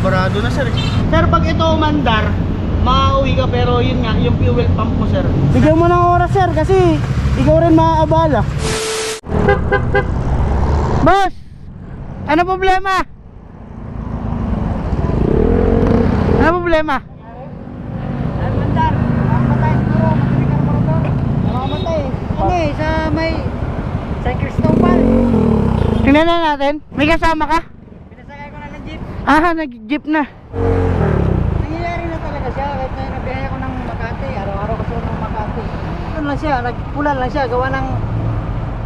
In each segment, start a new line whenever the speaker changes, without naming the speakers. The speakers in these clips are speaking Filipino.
barado na sir. Sir, pag ito umandar, makauwi ka, pero yun nga, yung fuel pump mo sir. Bigyan mo ng oras sir, kasi ikaw rin maaabala. Boss, ano problema? Ano problema?
Mandar, mamatay siguro, matindi ka naman ito. Mamatay. Ano eh, sa may San Cristobal.
Tingnan na natin. May kasama ka?
Pinasakay ko na ng jeep.
Nag-jeep na.
Nangyayari na talaga siya, kahit na nabiyahe ko ng Makati. Araw-araw kasi ako ng Makati. Ano lang siya, nagpulan lang siya, gawa ng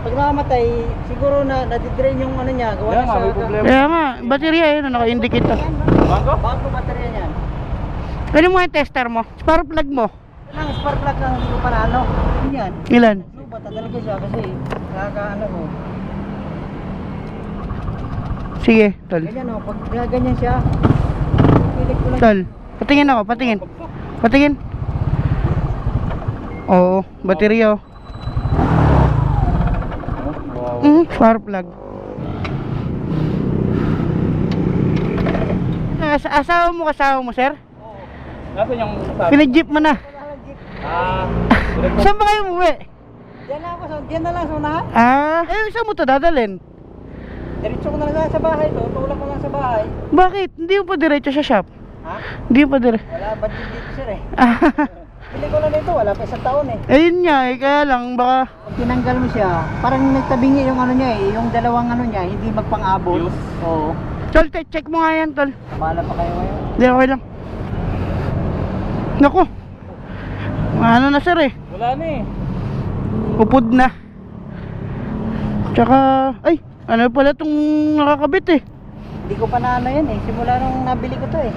pag nakamatay, siguro na nadidrain yung ano niya, gawa na siya.
Kaya nga, baterya yun, naka-indicate to.
Bago baterya niyan.
Pwede mo yung tester mo, spark plug mo.
Ang spark plug lang, hindi ko pa na ano. Yan.
Ilan?
Lubat na talaga siya kasi nakakaano ko.
Sige, tol.
Ganyan o, pag ganyan siya, pilit ko lang.
Tol, patingin ako, patingin. Patingin. Oo, baterya oh. Spark plug. Kasama mo sir?
Nasaan yung
Pinag-jeep mo na. Saan ba kayo umuwi?
Diyan na ako, diyan na lang sa unahan.
Saan mo ito dadalhin?
Diretso ko na lang sa bahay to, tulak ko lang sa bahay.
Bakit? Hindi mo pa diretso sa shop?
Ha?
Hindi mo pa diretso.
Wala budget dito sir eh. Bili ko na dito, wala pa isang taon eh.
Ayun nga kaya lang baka
Pag tinanggal mo siya, parang nagtabingi yung ano niya eh, yung dalawang ano niya, hindi magpang-abot. Oo.
Tol, check mo nga yan tol.
Bahala pa kayo ngayon.
Hindi, okay lang. Naku, ano na sir eh,
Wala na eh.
upod na. Tsaka, ay, ano pala itong nakakabit eh.
Hindi ko pa na ano yan eh, simula nung nabili ko to eh.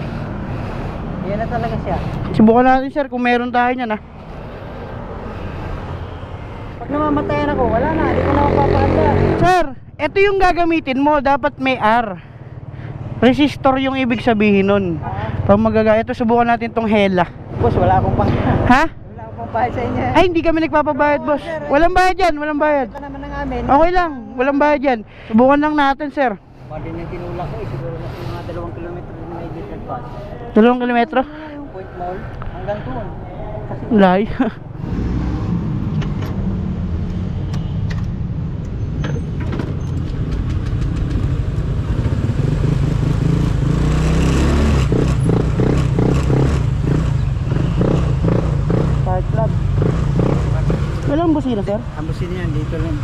Yan na talaga siya.
Subukan natin sir kung meron tayo niyan ah.
Pag namamatayan ako, wala na, hindi ko na mapapaanda.
Sir, ito yung gagamitin mo, dapat may R. Resistor yung ibig sabihin nun. Pag ito, subukan natin tong Hella.
Boss, wala akong pang...
Ha?
Wala akong bayad sa inyo.
Ay, hindi kami nagpapabayad boss. Walang bayad yan, walang bayad.
Ito naman ng amin.
Okay lang, walang bayad yan. Subukan lang natin sir.
Mga din yung tinulak ko eh, siguro na mga 2 kilometro din may different pass.
2 kilometro?
Yung Point Mall, hanggang doon. Kasi
Lay. Spark plug. Walang busina sir?
ang busin yan, dito lang.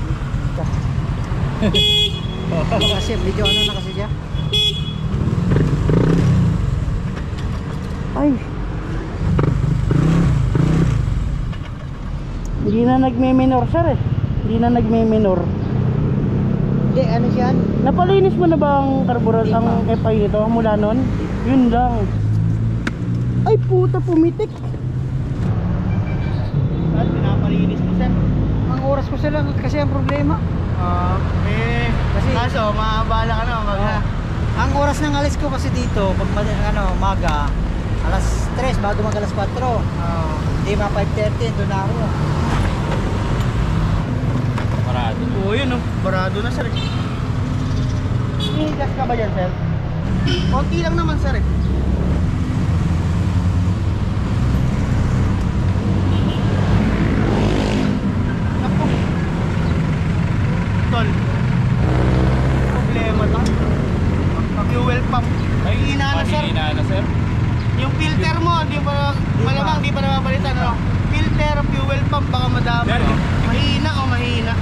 Kasi medyo ano na kasi siya.
Ay. Hindi na nagme-minor sir eh. Hindi na nagme-minor.
Hindi, ano siya?
Napalinis mo na ba ang carburetor,
Hindi
ang FI nito mula nun? Yun lang. Ay puta, pumitik. At pinapalinis mo sir?
Ang oras ko sila kasi ang problema.
Kasi kaso, maabala ka na mag
Ang oras ng alis ko kasi dito, pag maga, alas 3 bago mag alas 4. Hindi mga 5:30, doon na ako.
Parado.
Oo yun oh, barado na sir. Gas ka ba dyan sir? Konti lang naman sir eh. Naku. Tol, problema to. Fuel pump. Mahina na sir.
Mahina na sir.
Yung filter mo, di pa malamang di pa napapalitan ano. Filter, fuel pump baka madami.
Sir,
Oh. Mahina o mahina.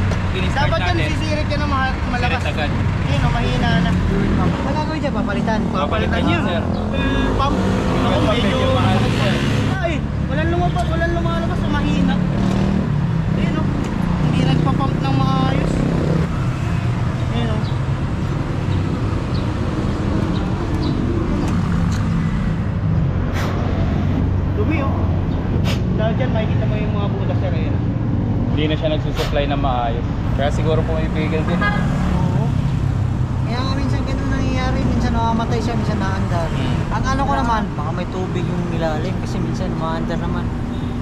Start
Dapat yan
natin.
sisirit ka na malakas.
Sirit agad.
Yun o, mahina na.
Wala ko dyan, papalitan.
Papalitan nyo.
sir.
Fuel pump. Ako medyo
mahal sir.
ay, walang lumalabas o mahina. Ayun o, hindi nagpa-pump ng maayos. Ayun o. Dumi o. Dahil dyan makikita mo yung mga butas sir. Ayun.
Hindi na siya nagsusupply na maayos. Kaya siguro pumipigil din.
Oo.
Kaya nga minsan ganun nangyayari, minsan namamatay siya, minsan naandar. Ang ano ko naman, baka may tubig yung nilalim kasi minsan maandar naman.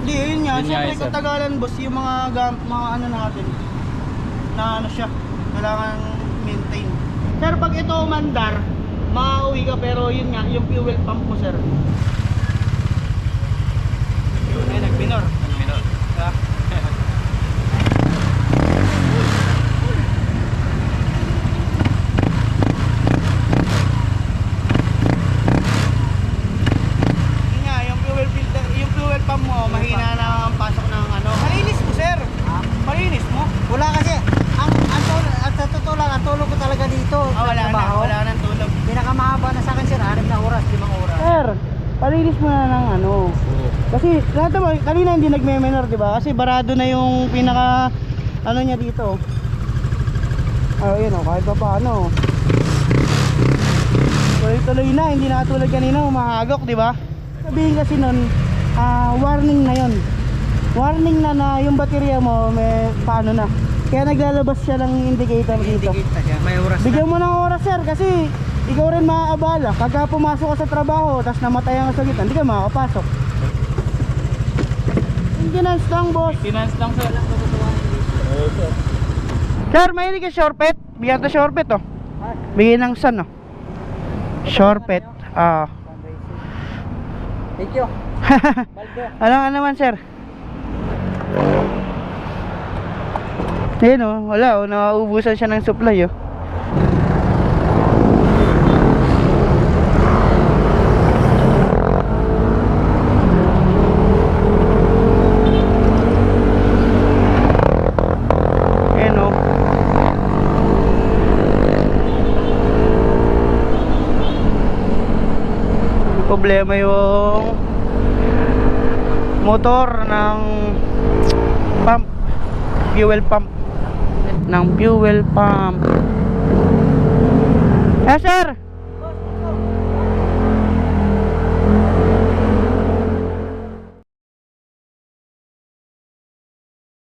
Hindi, yun nga.
Yun nga,
Siyempre
sir.
katagalan boss, yung mga ano natin na ano siya, kailangan maintain. Sir, pag ito umandar, makauwi ka, pero yun nga, yung fuel pump mo, sir. Ay, nag-minor.
Minor.
Ah. Yun nga, yung fuel filter, yung fuel pump mo, mahina na ang pasok ng ano. Malinis mo, sir. Malinis mo.
Wala kasi, ang sa totoo lang, ang tulog ko talaga dito.
Ah, wala
sa
na,
trabaho.
wala nang tulog.
Pinakamahaba na sa akin sir, 6 na oras, 5 oras.
Sir, palinis mo na ng ano. Kasi lahat mo, kanina hindi nagme-minor, di ba? Kasi barado na yung pinaka ano niya dito. Ayun oh, kahit pa paano. Tuloy-tuloy na, hindi na katulad kanina umahagok, di ba? Sabihin kasi nun, warning na yon. Warning na yung baterya mo may paano na. Kaya naglalabas siya ng indicator dito.
Indicate na siya, may oras na.
Bigyan mo ng oras, sir, kasi ikaw rin maaabala. Pagka pumasok ka sa trabaho, tapos namatayan ka sa gitna, hindi ka makakapasok. Maintenance lang, boss.
Finance lang sir.
Sir, mahilig ka shortpet? Bigyan to shortpet, oh. Bigyan ng sun, oh. Shortpet.
Thank you. Baldo.
Ano nga naman, sir? Ayun, oh. Wala, oh. Nauubusan siya ng supply, oh. Ayun, oh. Problema yung motor ng pump, fuel pump ng fuel pump. Sir,